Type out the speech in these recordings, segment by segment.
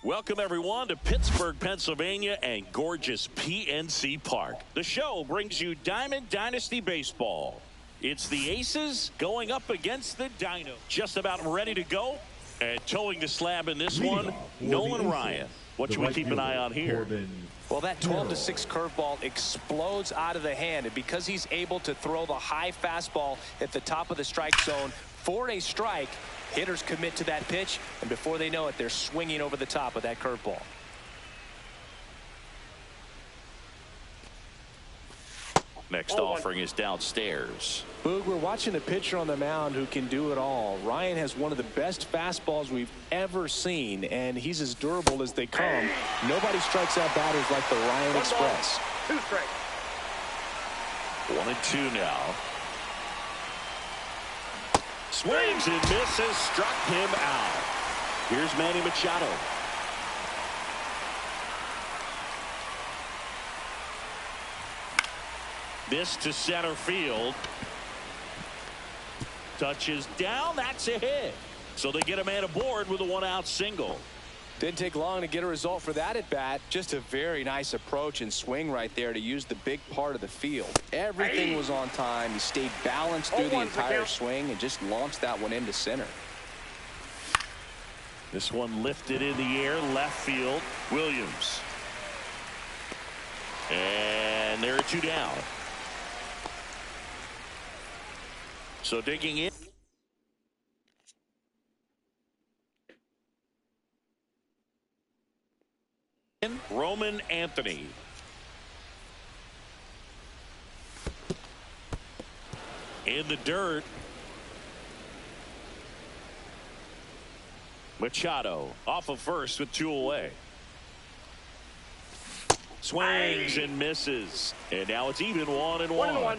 Welcome, everyone, to Pittsburgh, Pennsylvania and gorgeous PNC Park. The show brings you Diamond Dynasty Baseball. It's the Aces going up against the Dinos. Just about ready to go. And towing the slab in this one, Nolan Ryan. What should we keep an eye on here? Well, that 12-6 curveball explodes out of the hand. And because he's able to throw the high fastball at the top of the strike zone for a strike, hitters commit to that pitch, and before they know it, they're swinging over the top of that curveball. Next offering is downstairs. Boog, we're watching a pitcher on the mound who can do it all. Ryan has one of the best fastballs we've ever seen, and he's as durable as they come. Nobody strikes out batters like the Ryan Express. 2 strikes. 1-2 now. Swings and misses, struck him out. Here's Manny Machado. This to center field. Touches down, that's a hit. So they get a man aboard with a 1-out single. Didn't take long to get a result for that at bat. Just a very nice approach and swing right there to use the big part of the field. Everything was on time. He stayed balanced through the entire swing and just launched that one into center. This one lifted in the air, left field. Williams. And there are 2 down. So digging in. Roman Anthony. In the dirt. Machado off of first with 2 away. Swings and misses. And now it's even 1-1.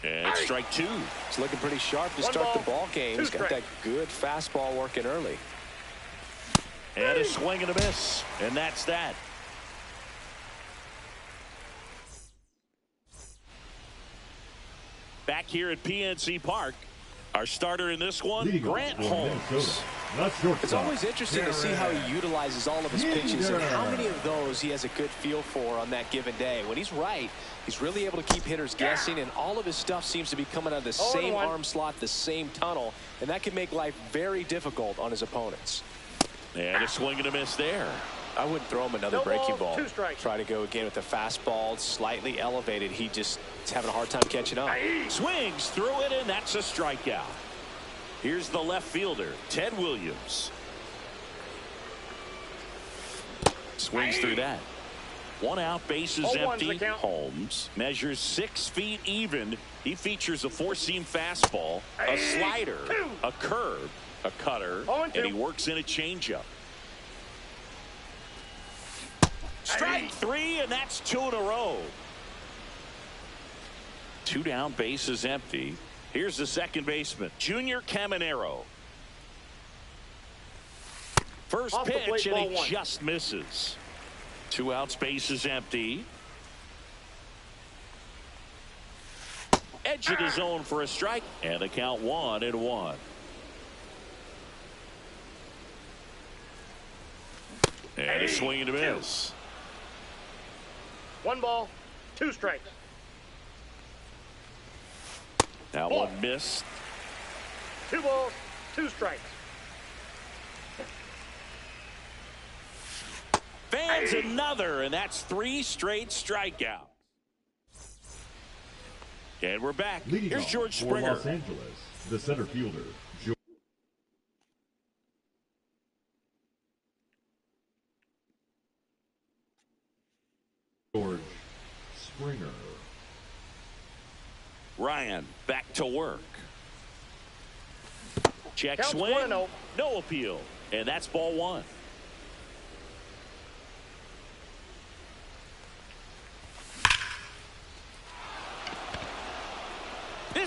And strike 2. It's looking pretty sharp to start the ball game. He's got that good fastball working early. And a swing and a miss. And that's that. Back here at PNC Park. Our starter in this one, Grant Holmes. It's always interesting to see how he utilizes all of his pitches and how many of those he has a good feel for on that given day. When he's right, he's really able to keep hitters guessing, and all of his stuff seems to be coming out of the same arm slot, the same tunnel, and that can make life very difficult on his opponents. And a swing and a miss there. I wouldn't throw him another breaking ball. Try to go again with the fastball, slightly elevated. He just is having a hard time catching up. Swings through it, and that's a strikeout. Here's the left fielder, Ted Williams. Swings through that. 1 out, bases empty. Holmes measures 6 feet even. He features a 4-seam fastball, a slider, a curve, a cutter, and he works in a changeup. Strike 3, and that's 2 in a row. 2 down, bases empty. Here's the second baseman, Junior Caminero. First pitch, and he just misses. 2 outs, bases empty. Edge of the zone for a strike, and the count 1-1. And a swing and a miss. 1 ball, 2 strikes. That one missed. 2 balls, 2 strikes. Fans another, and that's 3 straight strikeouts. And we're back. Here's George Springer. Los Angeles, the center fielder, George Springer. Ryan back to work. Check Counts swing. 1-0. No appeal. And that's ball 1.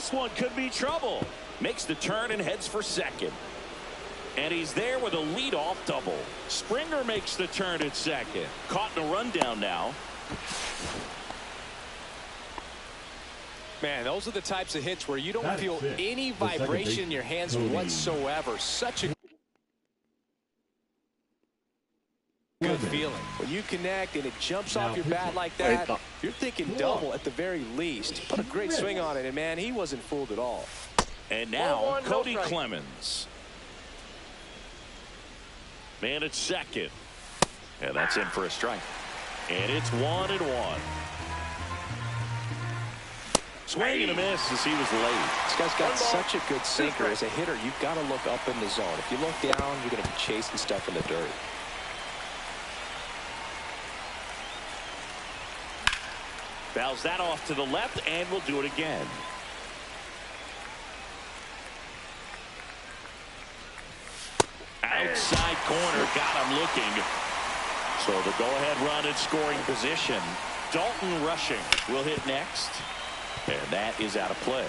this one could be trouble. Makes the turn and heads for second. And he's there with a leadoff double. Springer makes the turn at second. Caught in a rundown now. Man, those are the types of hits where you don't That's feel it. any The vibration in your hands Cody. whatsoever. Such a good feeling. When you connect and it jumps off your bat like that, you're thinking double at the very least. Put a great swing on it, and man, he wasn't fooled at all. And now 1-1, no Cody strike. Clemens. Man at second. And that's in for a strike. And it's 1-1. Swing and a miss as he was late. This guy's got such a good sinker. As a hitter, you've got to look up in the zone. If you look down, you're going to be chasing stuff in the dirt. Fouls that off to the left, and we'll do it again. Outside corner, got him looking. So the go-ahead run in scoring position. Dalton rushing will hit next. And that is out of play.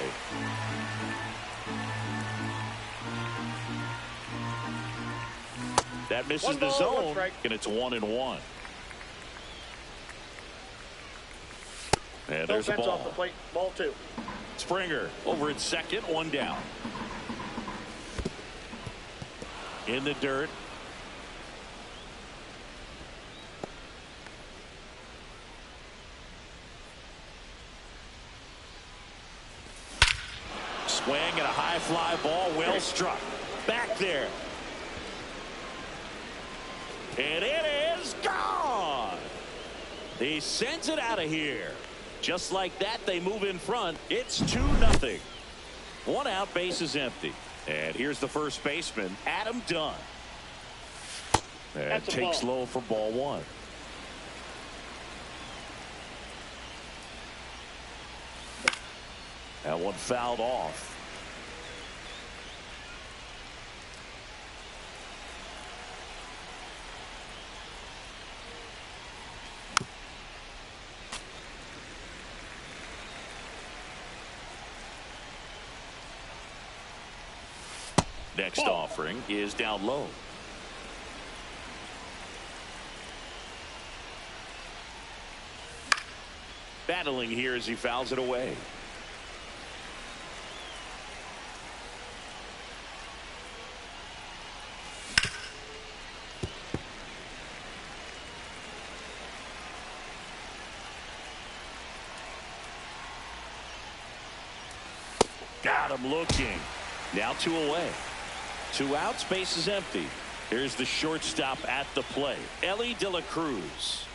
That misses the zone, and it's 1-1. And there's a ball. Off the plate. Ball 2. Springer over at second, one down. In the dirt. Swing and a high fly ball, well struck. Back there. And it is gone. He sends it out of here. Just like that, they move in front. It's 2-0. One out, base is empty. And here's the first baseman, Adam Dunn. And takes low for ball 1. That one fouled off. Next offering is down low. Battling here as he fouls it away. Got him looking. Now 2 away. 2 outs, base is empty. Here's the shortstop at the plate, Ellie De La Cruz.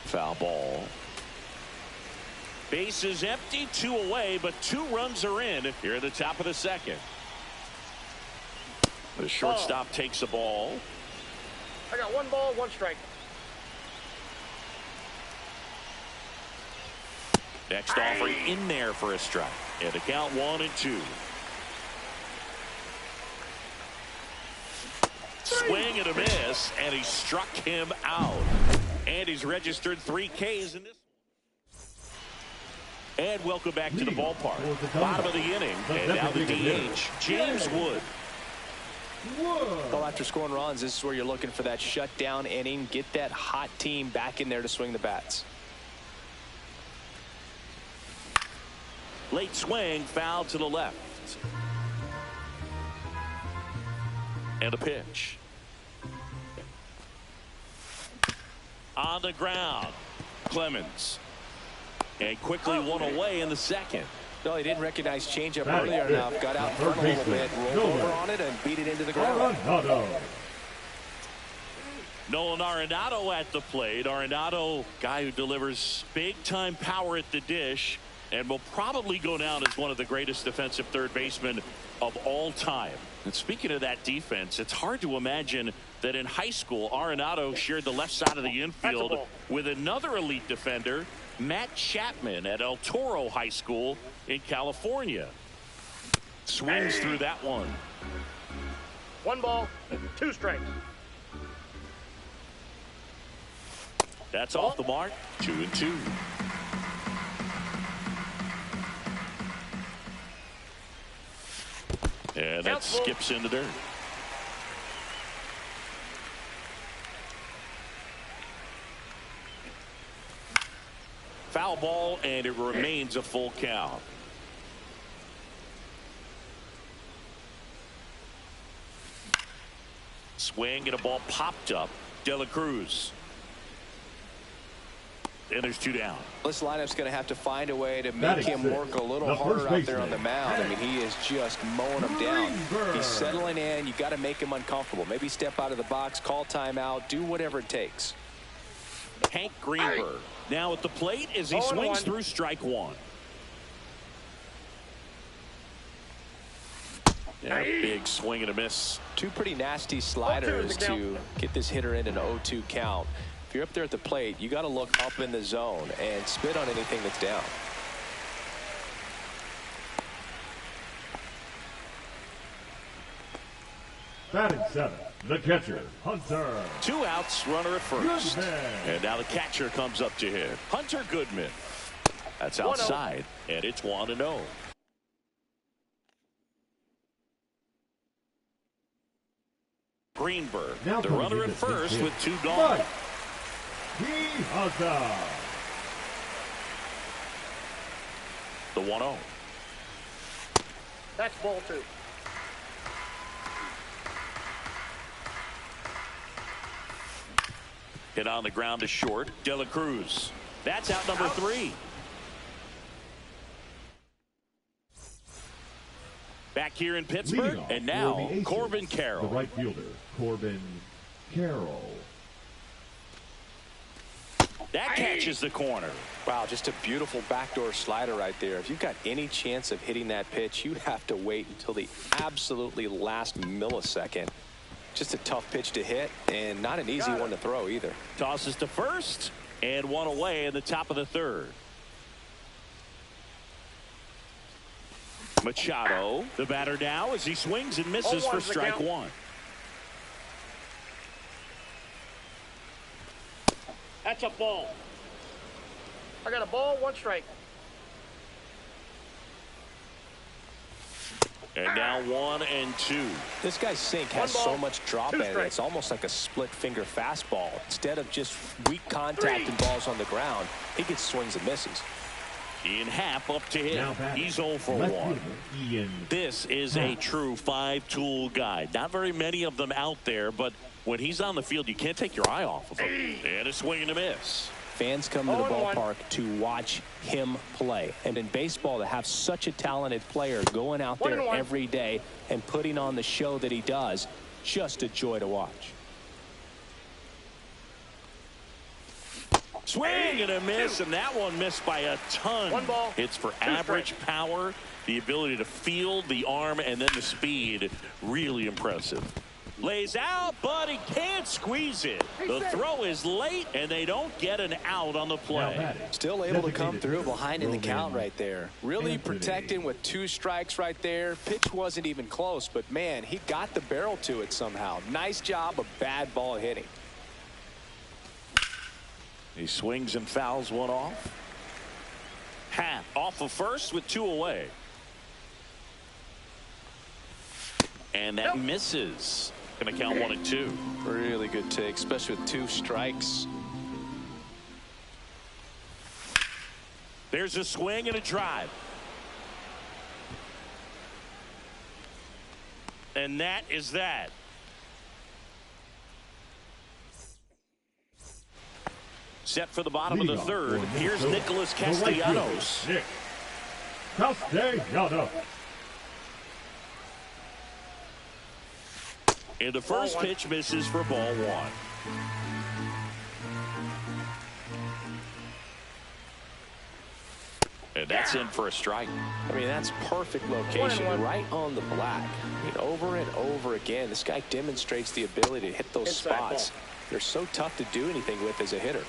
Foul ball. Base is empty, 2 away, but 2 runs are in here at the top of the second. The shortstop takes a ball. I got 1 ball, 1 strike. Next offering in there for a strike. And the count 1-2. Swing and a miss, and he struck him out. And he's registered 3 Ks in this. And welcome back to the ballpark. Bottom of the inning, and now the DH, James Wood. Well, after scoring runs, this is where you're looking for that shutdown inning. Get that hot team back in there to swing the bats. Late swing, foul to the left. And a pitch. On the ground, Clemens. And quickly 1 away in the second. No, he didn't recognize changeup earlier enough. Got out in front a little bit, rolled over on it, and beat it into the ground. Nolan Arenado at the plate. Arenado, guy who delivers big-time power at the dish and will probably go down as one of the greatest defensive third basemen of all time. And speaking of that defense, it's hard to imagine that in high school, Arenado shared the left side of the infield with another elite defender, Matt Chapman, at El Toro High School in California. Swings through that one. 1 ball, 2 strikes. That's off the mark. 2-2. And that skips into dirt. Foul ball, and it remains a full count. Swing, and a ball popped up. De La Cruz. And there's 2 down. This lineup's going to have to find a way to make him work a little harder out there on the mound. I mean, he is just mowing him down. He's settling in. You got to make him uncomfortable. Maybe step out of the box, call timeout, do whatever it takes. Hank Greenberg now at the plate as he swings through strike 1. Yeah, big swing and a miss. 2 pretty nasty sliders to get this hitter in an 0-2 count. If you're up there at the plate, you got to look up in the zone and spit on anything that's down. Batting 7, the catcher, Hunter. 2 outs, runner at first. And now the catcher comes up to hit. Hunter Goodman. That's outside, and it's 1-0. Greenberg, now the runner at first with 2 gone. The 1-0. That's ball 2. Hit on the ground to short. De La Cruz. That's out number 3. Back here in Pittsburgh, and now Corbin Carroll. The right fielder, Corbin Carroll. That catches the corner. Wow, just a beautiful backdoor slider right there. If you've got any chance of hitting that pitch, you have to wait until the absolutely last millisecond. Just a tough pitch to hit, and not an easy one to throw either. Tosses to first, and 1 away in the top of the 3rd. Machado, the batter now as he swings and misses for strike 1. That's a ball. I got a ball, 1 strike. And now 1-2. This guy's sink has so much drop in it. It's almost like a split finger fastball. Instead of just weak contact and balls on the ground, he gets swings and misses. Ian Happ up to hit. He's 0 for 1. This is a true 5-tool guy. Not very many of them out there, but when he's on the field, you can't take your eye off of him. And a swing and a miss. Fans come to the ballpark to watch him play. And in baseball, to have such a talented player going out there every day and putting on the show that he does, just a joy to watch. Swing and a miss, and that one missed by a ton. 1 ball. It's for average power, the ability to field the arm, and then the speed. Really impressive. Lays out, but he can't squeeze it. The throw is late, and they don't get an out on the play. Still able to come through behind in the count right there. Really protecting with 2 strikes right there. Pitch wasn't even close, but man, he got the barrel to it somehow. Nice job of bad ball hitting. He swings and fouls one off. Happ off of first with 2 away. And that misses. Going to count 1-2. Really good take, especially with 2 strikes. There's a swing and a drive. And that is that. Set for the bottom of the 3rd. Here's Nicholas Castellanos. Nick Castellanos. And the first pitch misses for ball 1. And that's in for a strike. I mean, that's perfect location, right on the black. I mean, over and over again, this guy demonstrates the ability to hit those spots. They're so tough to do anything with as a hitter.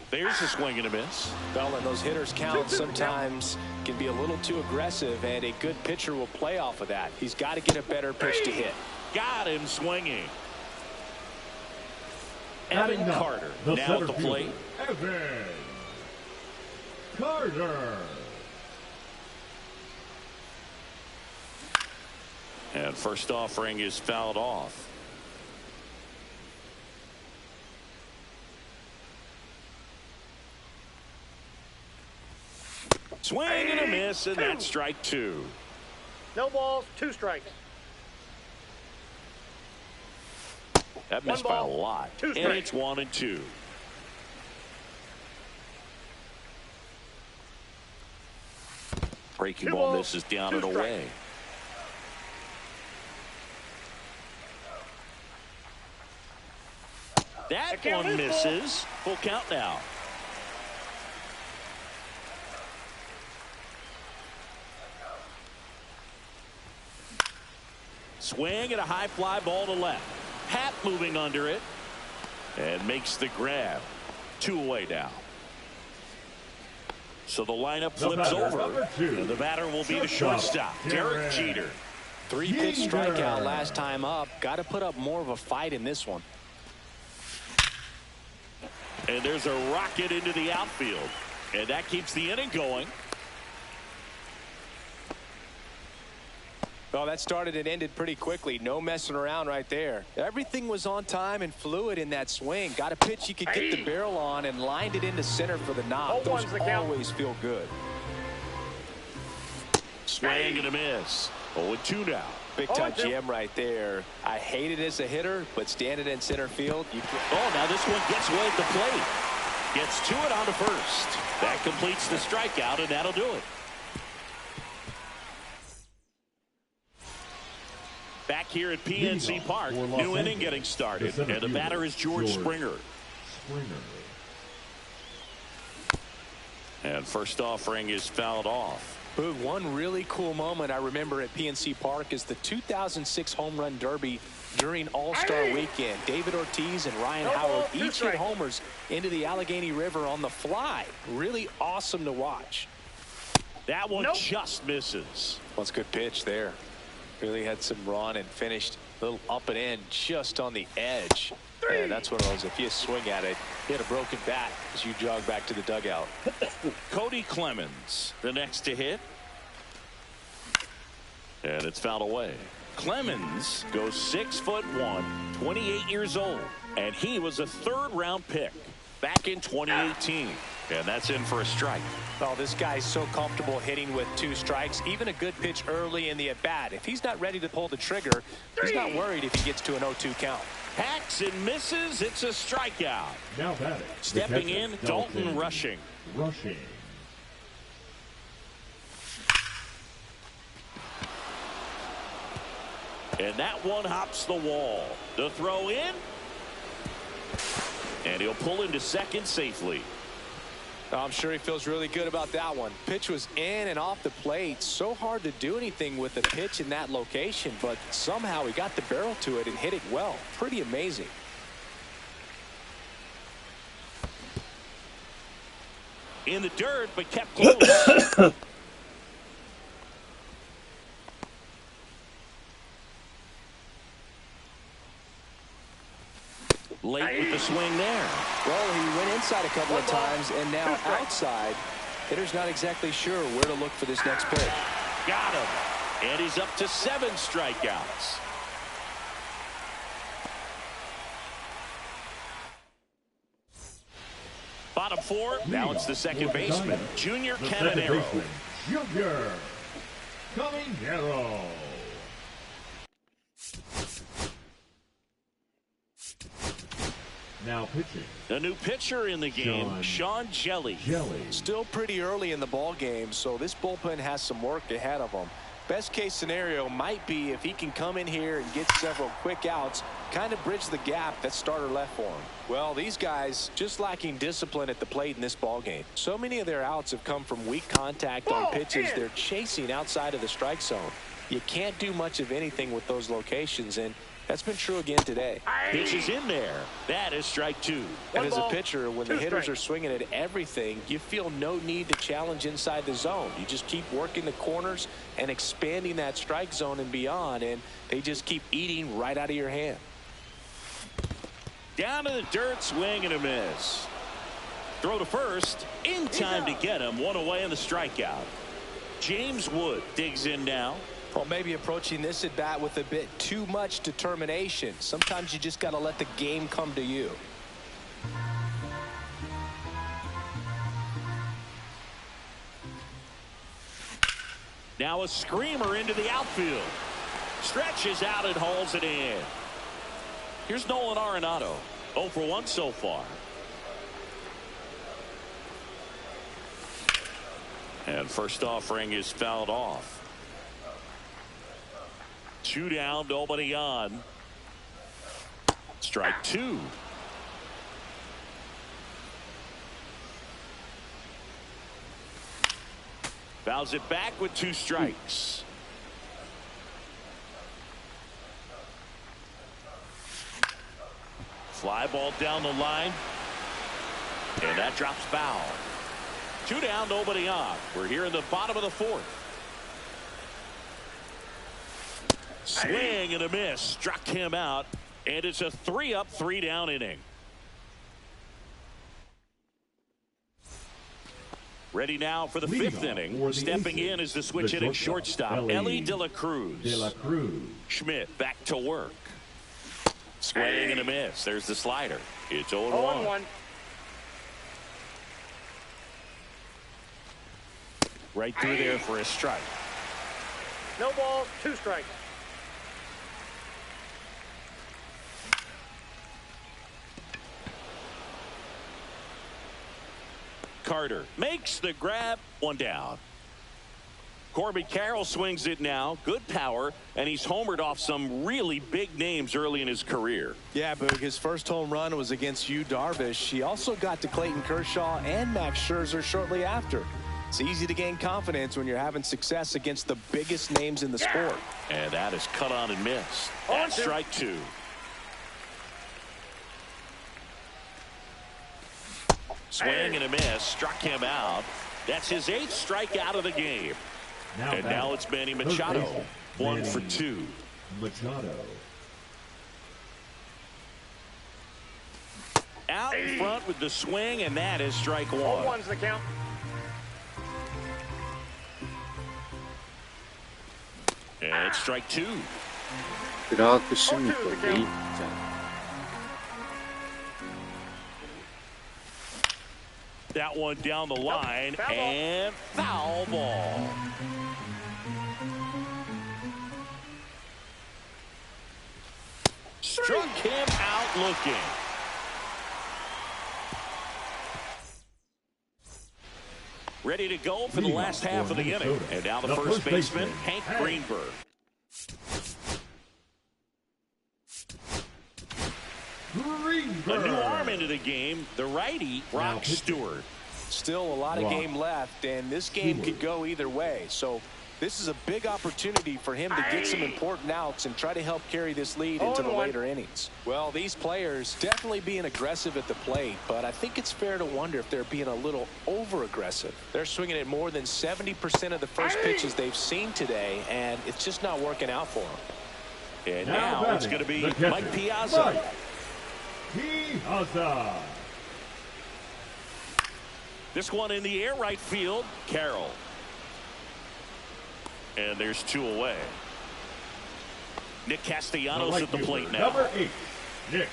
There's a swing and a miss. Well, and those hitters count sometimes can be a little too aggressive, and a good pitcher will play off of that. He's got to get a better pitch to hit. Got him swinging. Evan Carter now at the plate. Evan Carter. And first offering is fouled off. Swing and a miss, and that's strike 2. No balls, 2 strikes. That missed by a lot. And it's 1 and 2. Breaking ball misses down and away. That one misses. Full count now. Swing and a high fly ball to left. Happ moving under it and makes the grab. 2 away now. So the lineup flips over, and the batter will be the shortstop, Derek Jeter. 3-pitch strikeout last time up. Got to put up more of a fight in this one. And there's a rocket into the outfield, and that keeps the inning going. Well, that started and ended pretty quickly. No messing around right there. Everything was on time and fluid in that swing. Got a pitch you could get the barrel on and lined it into center for the knock. Those always feel good. Swing and a miss. 0-2 now. Big time jam right there. I hate it as a hitter, but standing in center field. Now this one gets away at the plate. Gets to it on the first. That completes the strikeout, and that'll do it. Back here at PNC Park, new inning getting started, and the batter is George Springer. And first offering is fouled off. Boog, one really cool moment I remember at PNC Park is the 2006 Home Run Derby during All-Star Weekend. David Ortiz and Ryan Howard each hit homers into the Allegheny River on the fly. Really awesome to watch. That one just misses. Well, it's a good pitch there. Really had some run and finished a little up and in just on the edge. And that's one of those, if you swing at it, hit a broken bat as you jog back to the dugout. Cody Clemens, the next to hit. And it's fouled away. Clemens goes 6'1", 28 years old. And he was a 3rd-round pick back in 2018. And that's in for a strike. Well, this guy's so comfortable hitting with 2 strikes. Even a good pitch early in the at-bat. If he's not ready to pull the trigger, he's not worried if he gets to an 0-2 count. Hacks and misses. It's a strikeout. Now batting. Stepping in, Dalton Rushing. And that one hops the wall. The throw in. And he'll pull into second safely. I'm sure he feels really good about that one. Pitch was in and off the plate. So hard to do anything with the pitch in that location, but somehow he got the barrel to it and hit it well. Pretty amazing. In the dirt, but kept close. Late with the swing there. Well, he went inside a couple of times, and now outside. Hitter's not exactly sure where to look for this next pitch. Got him. And he's up to 7 strikeouts. Bottom 4. Now it's the second baseman, Junior Caminero. Junior Caminero. Now pitching. The new pitcher in the game, Sean Jelly. Still pretty early in the ball game, so this bullpen has some work ahead of them. Best case scenario might be if he can come in here and get several quick outs, kind of bridge the gap that starter left for him. Well, these guys just lacking discipline at the plate in this ball game. So many of their outs have come from weak contact on pitches they're chasing outside of the strike zone. You can't do much of anything with those locations, and that's been true again today. Pitch is in there. That is strike 2. And as a pitcher, when the hitters are swinging at everything, you feel no need to challenge inside the zone. You just keep working the corners and expanding that strike zone and beyond, and they just keep eating right out of your hand. Down to the dirt, swing and a miss. Throw to first. In time to get him. One away in the strikeout. James Wood digs in now. Well, maybe approaching this at bat with a bit too much determination. Sometimes you just got to let the game come to you. Now a screamer into the outfield. Stretches out and hauls it in. Here's Nolan Arenado. 0 for 1 so far. And first offering is fouled off. 2 down, nobody on. Strike 2. Fouls it back with 2 strikes. Fly ball down the line. And that drops foul. 2 down, nobody on. We're here in the bottom of the 4th. Swing and a miss. Struck him out. And it's a 3-up, 3-down inning. Ready now for the 5th inning. Stepping in is the switch hitting shortstop, Mlb De Cruz. Schmidt back to work. Swing and a miss. There's the slider. It's 0-1. Right through there for a strike. No ball, 2 strikes. Carter makes the grab. 1 down. Corbin Carroll swings it now. Good power, and he's homered off some really big names early in his career. Yeah, Boog, his first home run was against Yu Darvish. He also got to Clayton Kershaw and Max Scherzer shortly after. It's easy to gain confidence when you're having success against the biggest names in the sport. And that is cut on and missed. That's strike 2. Swing and a miss. Struck him out. That's his 8th strikeout of the game. And now it's Manny Machado. 1 for 2. Machado. Out in front with the swing, and that is strike 1. 0-1's the count. And it's strike 2. That one down the line, and foul ball. Struck him out looking. Ready to go for the last half of the inning. And now the first baseman, Hank Greenberg. A new arm into the game, the righty, Rock Stewart. Still a lot of game left, and this game could go either way. So this is a big opportunity for him to get some important outs and try to help carry this lead into the later innings. Well, these players definitely being aggressive at the plate, but I think it's fair to wonder if they're being a little over-aggressive. They're swinging at more than 70% of the first pitches they've seen today, and it's just not working out for them. And now it's going to be Mike Piazza. This one in the air, right field, Carroll. And there's 2 away. Nick Castellanos at the plate now. Number 8, Nick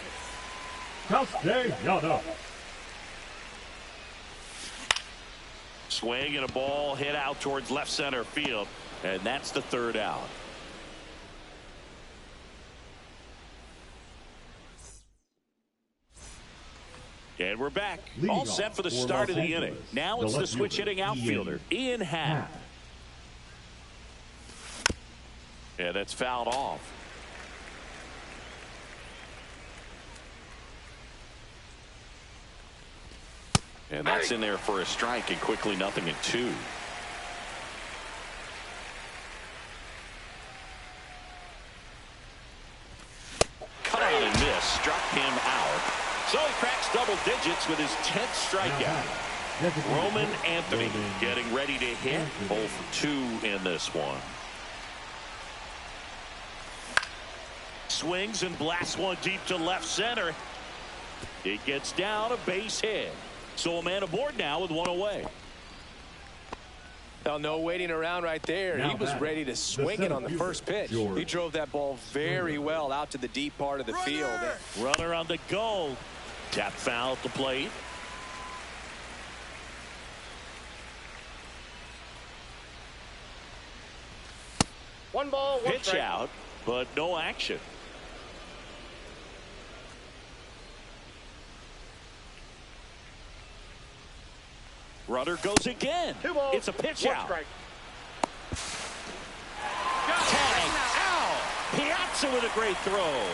Castellanos. Swing and a ball hit out towards left center field. And that's the 3rd out. And we're back. All set for the start of the inning. Now it's the switch hitting outfielder, Ian Happ. Yeah, that's fouled off. And that's in there for a strike, and quickly 0-2. Cut on and miss. Struck him out. So he cracks double digits with his 10th strikeout. Roman Anthony getting ready to hit. 0 for 2 in this one. Swings and blasts one deep to left center. It gets down, a base hit. So a man aboard now with one away. Well, no waiting around right there. He was ready to swing it on the first pitch. He drove that ball very well out to the deep part of the field. Runner on the go. Tap foul at the plate. One ball, one pitch strike. out, but no action. Runner goes again. Two balls, it's a pitch one out. strike. Tag out. Piazza with a great throw.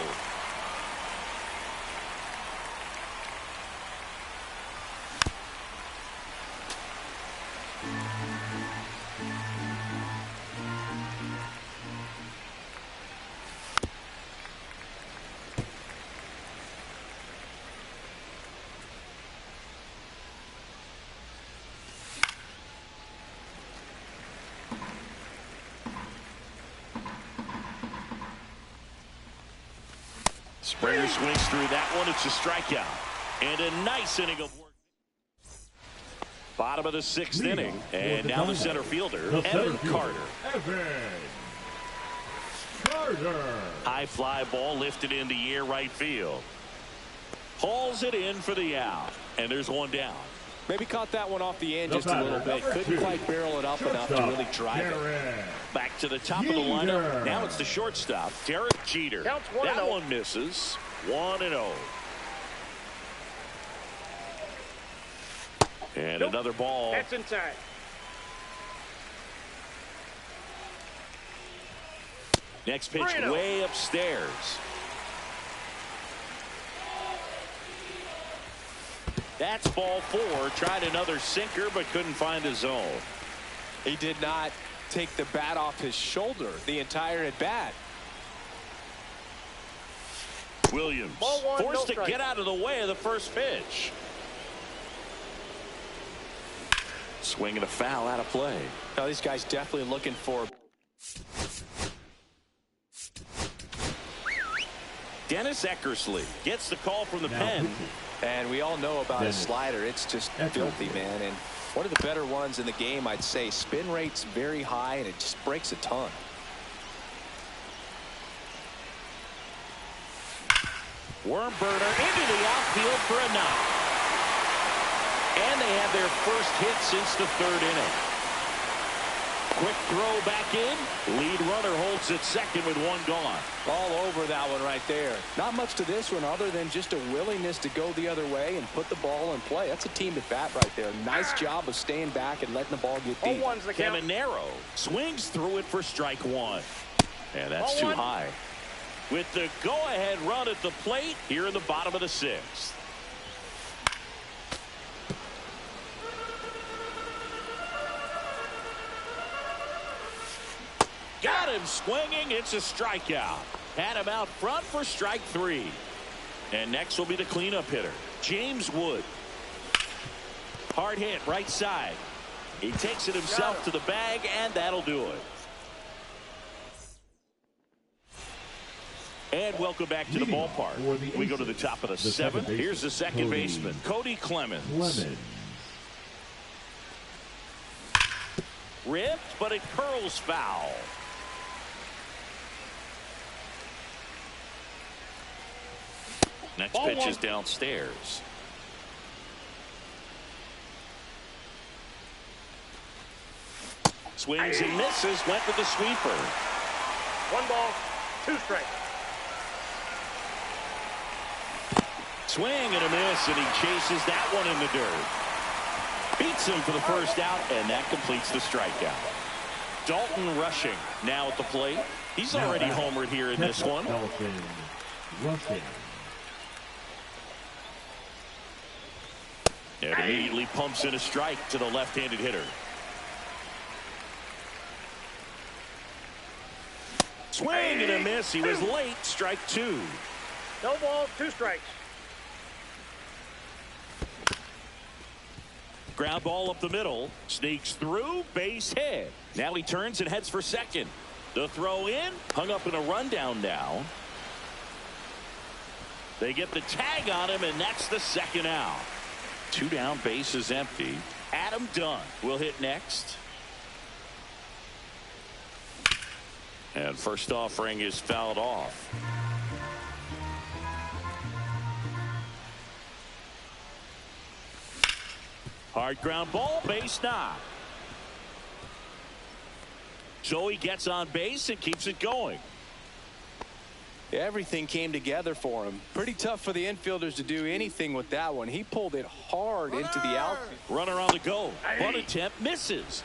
Springer swings through that one. It's a strikeout. And a nice inning of work. Bottom of the sixth inning. And now the center fielder, Evan Carter. High fly ball lifted in the air right field. Hauls it in for the out. And there's one down. Maybe caught that one off the end just a little bit. Couldn't quite barrel it up enough to really drive it. Back to the top of the lineup. Now it's the shortstop, Derek Jeter. Counts 1-0. That one misses. 1-0. And another ball. That's inside. Next pitch 3-0. way upstairs. That's ball 4. Tried another sinker, but couldn't find the zone. He did not take the bat off his shoulder the entire at bat. Williams Ball 1, forced no to strike. get out of the way of the first pitch. Swinging a foul out of play. Now these guys definitely looking for. Dennis Eckersley gets the call from the pen. And we all know about his slider. It's just filthy, man. And one of the better ones in the game, I'd say. Spin rate's very high, and it just breaks a ton. Worm burner into the outfield for a knock. And they have their first hit since the third inning. Quick throw back in. Lead runner holds at second with one gone. All over that one right there. Not much to this one other than just a willingness to go the other way and put the ball in play. That's a team at bat right there. Nice job of staying back and letting the ball get deep. 0-1's the count. Caminero swings through it for strike one. And that's too high. With the go-ahead run at the plate here in the bottom of the sixth. Got him swinging. It's a strikeout. Had him out front for strike 3. And next will be the cleanup hitter, James Wood. Hard hit right side. He takes it himself to the bag, and that'll do it. And welcome back to the ballpark. We go to the top of the seventh. Here's the second baseman, Cody Clemens. Ripped, but it curls foul. Next pitch is downstairs. Swings and misses. Went with the sweeper. 1 ball, 2 strikes. Swing and a miss, and he chases that one in the dirt. Beats him for the first out, and that completes the strikeout. Dalton Rushing now at the plate. He's already homered here in this one. And immediately pumps in a strike to the left-handed hitter. Swing and a miss. He was late. Strike 2. No balls, 2 strikes. Ground ball up the middle. Sneaks through. Base hit. Now he turns and heads for second. The throw in. Hung up in a rundown now. They get the tag on him, and that's the second out. 2 down, bases empty. Adam Dunn will hit next. And first offering is fouled off. Hard ground ball, base knock. So he gets on base and keeps it going. Everything came together for him. Pretty tough for the infielders to do anything with that one. He pulled it hard into the outfield. Runner on the go. Bunt attempt misses.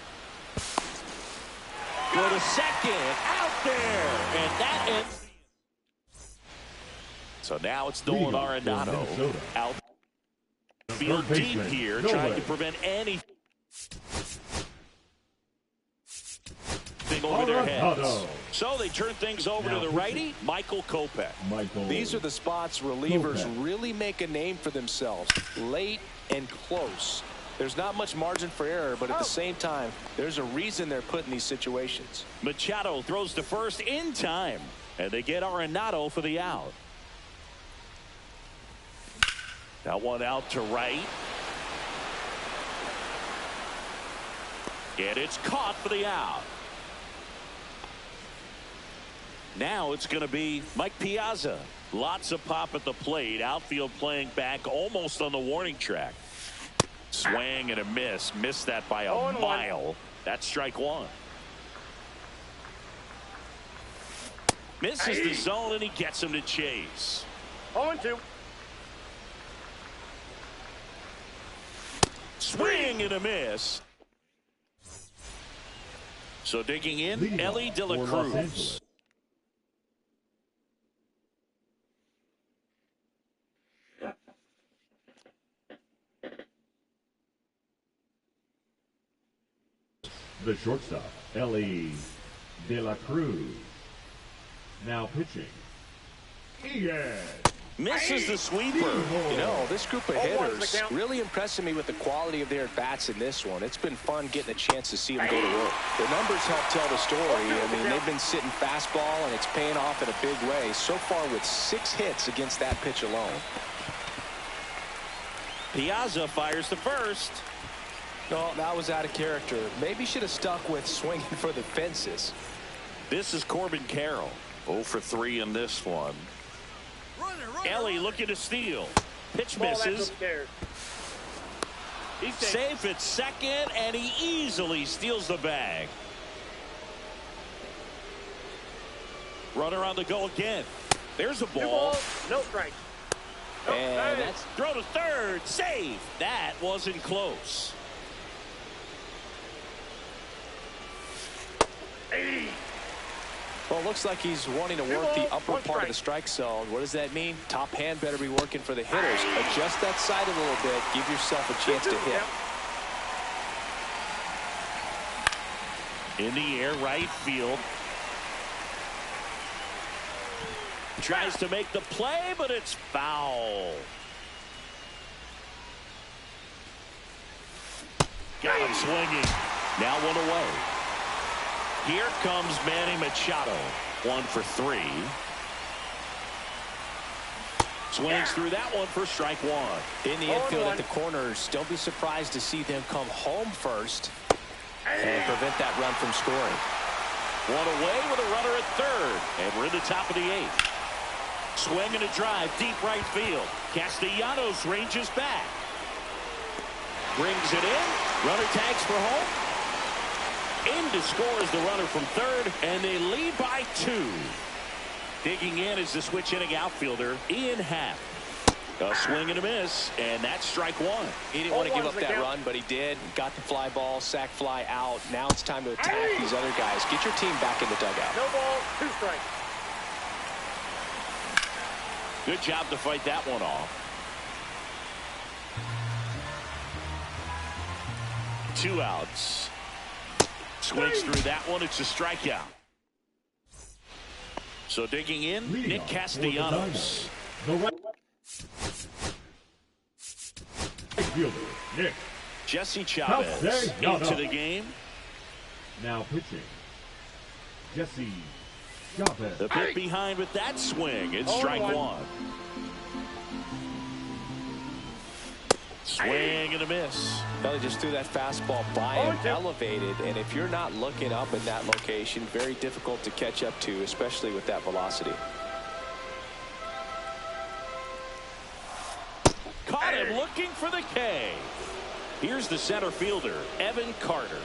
Go to second. Out there. And that ends. So now it's Nolan Arenado. Outfield deep here, trying to prevent anything over their heads. So they turn things over to the righty, Michael Kopech. These are the spots relievers really make a name for themselves. Late and close. There's not much margin for error, but at the same time, there's a reason they're put in these situations. Machado throws to first in time, and they get Arenado for the out. That one out to right. And it's caught for the out. Now it's going to be Mike Piazza. Lots of pop at the plate. Outfield playing back almost on the warning track. Swing and a miss. Missed that by a mile. That's strike one. Misses the zone and he gets him to chase. 0-2. Swing and a miss. So digging in, Mlb De Cruz. The shortstop, Mlb De Cruz. Now pitching, Ian. Misses the sweeper. You know, this group of hitters really impressing me with the quality of their at-bats in this one. It's been fun getting a chance to see them go to work. The numbers help tell the story. I mean, they've been sitting fastball, and it's paying off in a big way. So far with 6 hits against that pitch alone. Piazza fires to first. No, that was out of character. Maybe should have stuck with swinging for the fences. This is Corbin Carroll. 0 for 3 in this one. Ellie looking to steal. Pitch misses. He's safe at second, and he easily steals the bag. Runner on the go again. There's a ball. No strike. And that's throw to third. Save. That wasn't close. Well, it looks like he's wanting to work the upper part of the strike zone. What does that mean? Top hand better be working for the hitters. Adjust that side a little bit. Give yourself a chance to hit. In the air, right field. Tries to make the play, but it's foul. Got him swinging. Now one away. Here comes Manny Machado. 1 for 3. Swings through that one for strike one. In the infield at the corners, don't be surprised to see them come home first and prevent that run from scoring. One away with a runner at third. And we're in the top of the 8th. Swing and a drive, deep right field. Castellanos ranges back. Brings it in. Runner tags for home. In to score is the runner from third, and they lead by 2. Digging in is the switch inning outfielder, Ian Happ. A swing and a miss, and that's strike one. He didn't want to give up that run, but he did. Got the fly ball, sac fly out. Now it's time to attack these other guys. Get your team back in the dugout. No ball, 2 strikes. Good job to fight that one off. 2 outs. Swings through that one. It's a strikeout. So digging in, Nick Castellanos. The right fielder, Nick. Jesse Chavez into the game. Now pitching, Jesse Chavez. The bit behind with that swing. It's strike one. Swing and a miss. Well, he just threw that fastball by him, elevated, and if you're not looking up in that location, very difficult to catch up to, especially with that velocity. Caught him looking for the K. Here's the center fielder, Evan Carter.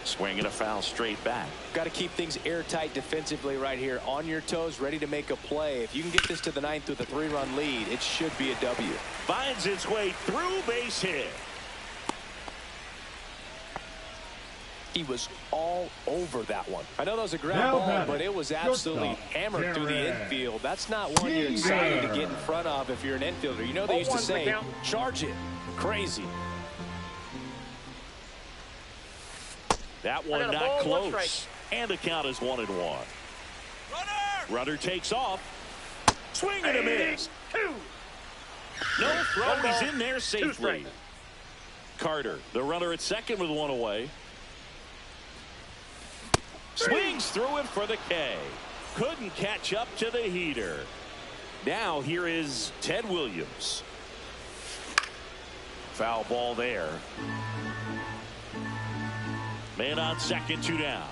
Swing and a foul straight back. Got to keep things airtight defensively right here. On your toes, ready to make a play. If you can get this to the ninth with a 3-run lead, it should be a W. Finds its way through, base hit. He was all over that one. I know that was a ground ball, but it was absolutely hammered through the infield. That's not one you're excited to get in front of if you're an infielder. You know they used to say, charge it. Crazy. That one not close. And the count is 1-1. Runner takes off. Swing and a miss. No throw. He's in there safely. Carter, the runner at second with one away. Swings through it for the K. Couldn't catch up to the heater. Now here is Ted Williams. Foul ball there. Man on second, 2 down.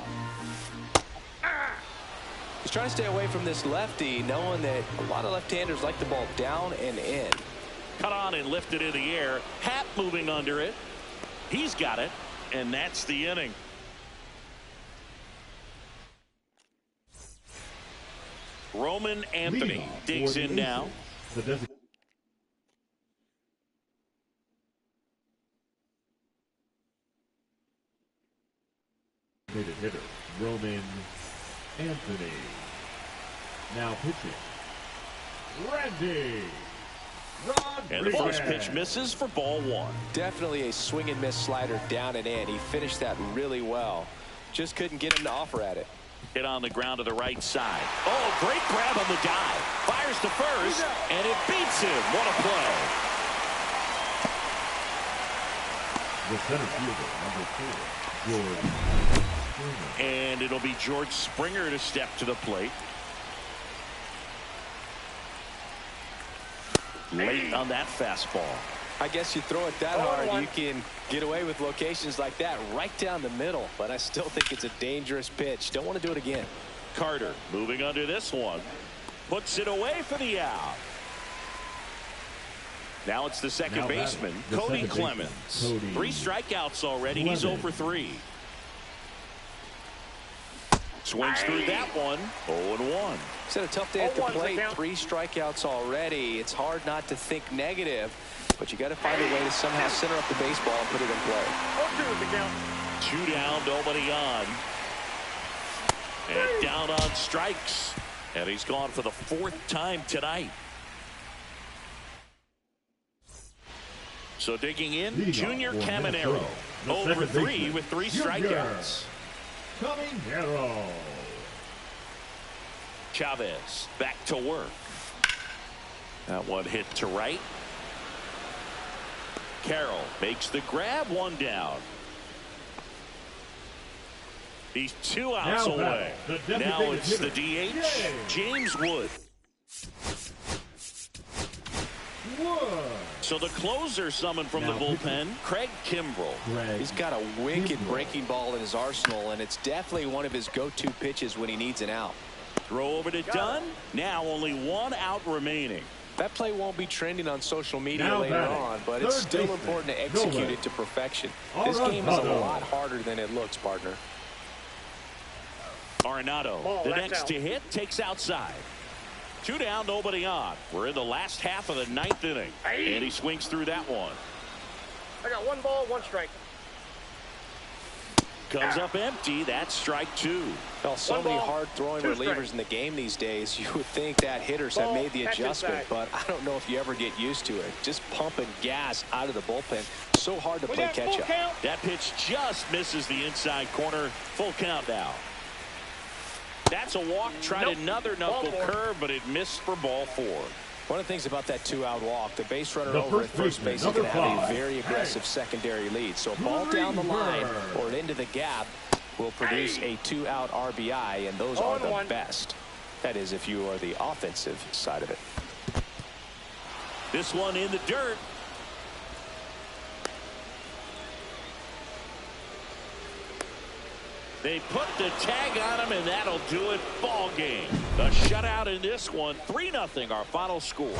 He's trying to stay away from this lefty, knowing that a lot of left-handers like the ball down and in. Cut on and lifted in the air. Happ moving under it. He's got it, and that's the inning. Roman Anthony digs in now. Hitter Roman Anthony. Now pitching Randy Rodriguez. And the first pitch misses for ball 1. Definitely a swing and miss slider down and in. He finished that really well. Just couldn't get him to offer at it. Hit on the ground to the right side. Oh, great grab on the dive. Fires to first, and it beats him. What a play. The center fielder, number 4, George. And it'll be George Springer to step to the plate. Late on that fastball. I guess you throw it that hard, you can get away with locations like that right down the middle. But I still think it's a dangerous pitch. Don't want to do it again. Carter moving under this one. Puts it away for the out. Now it's the second baseman, Cody Clemens. 3 strikeouts already. He's 0 for 3. Swings through that one. 0-1. It's had a tough day at the plate. 3 strikeouts already. It's hard not to think negative, but you got to find a way to somehow center up the baseball and put it in play. 2 down, nobody on. And down on strikes. And he's gone for the 4th time tonight. So digging in, Junior Caminero. 0 for 3 with 3 strikeouts. Caminero. Chavez back to work. That one hit to right. Carroll makes the grab, 1 down. He's 2 outs away. Now it's the DH, James Wood. So the closer summoned from the bullpen, Craig Kimbrell. He's got a wicked breaking ball in his arsenal, and it's definitely one of his go-to pitches when he needs an out. Throw over to Dunn. Now only 1 out remaining. That play won't be trending on social media later on, but it's still important to execute it to perfection. This game is a lot harder than it looks, partner. Arenado, the next to hit, takes outside. 2 down, nobody on. We're in the last half of the 9th inning. And he swings through that one. I got 1 ball, 1 strike. Comes up empty. That's strike 2. Well, so many hard-throwing relievers in the game these days. You would think that hitters have made the adjustment, but I don't know if you ever get used to it. Just pumping gas out of the bullpen. So hard to play catch-up. That pitch just misses the inside corner. Full count now. That's a walk. Tried another knuckle curve, but it missed for ball 4. One of the things about that 2-out walk, the base runner over at first base is going to have a very aggressive secondary lead. So a ball down the line or into the gap will produce a 2-out RBI, and those are the best. That is, if you are the offensive side of it. This one in the dirt. They put the tag on him, and that'll do it. Ball game. The shutout in this one, 3-0, our final score. こ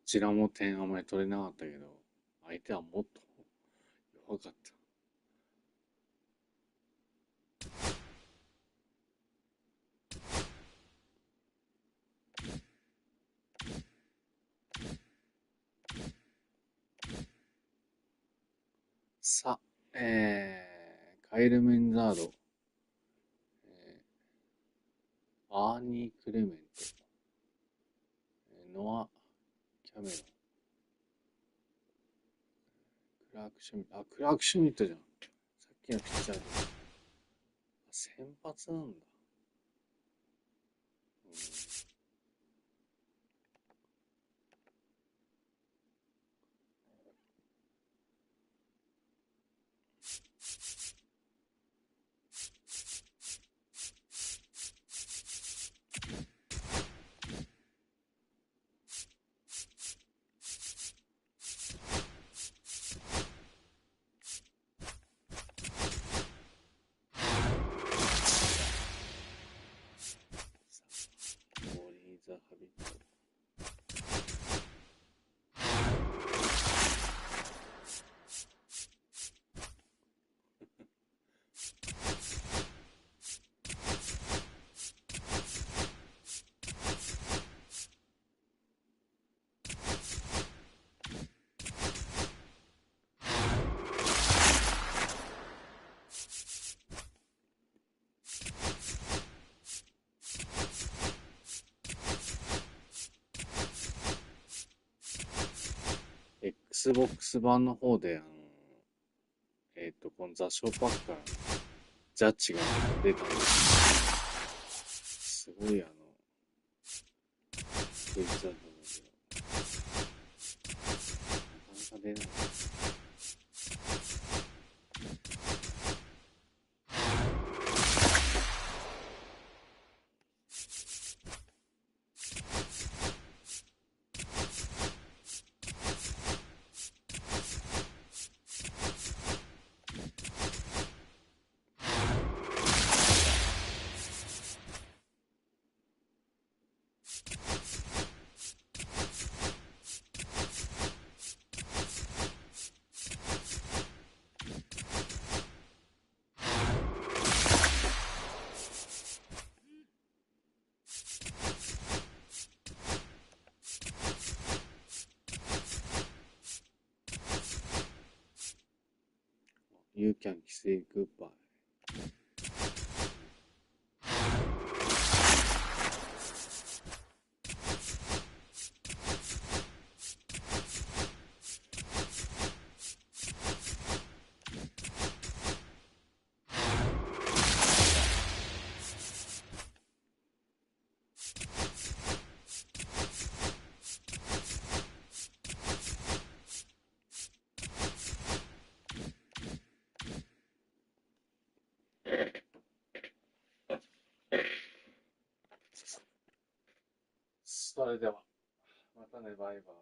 ちらも点あまり取れなかったけど、相手はもっと弱かった。さあ、カイル・メンザード、バーニー・クレメント、ノア・キャメロン、クラーク・シュミット、クラーク・シュミットじゃん。さっきのピッチャーで。先発なんだ。Xbox 版の方で、このザ・ショーパックからジャッジが出たんです。すごいこいつだと思うけど、なかなか出ない。You can say goodbye. それでは、またね、バイバイ。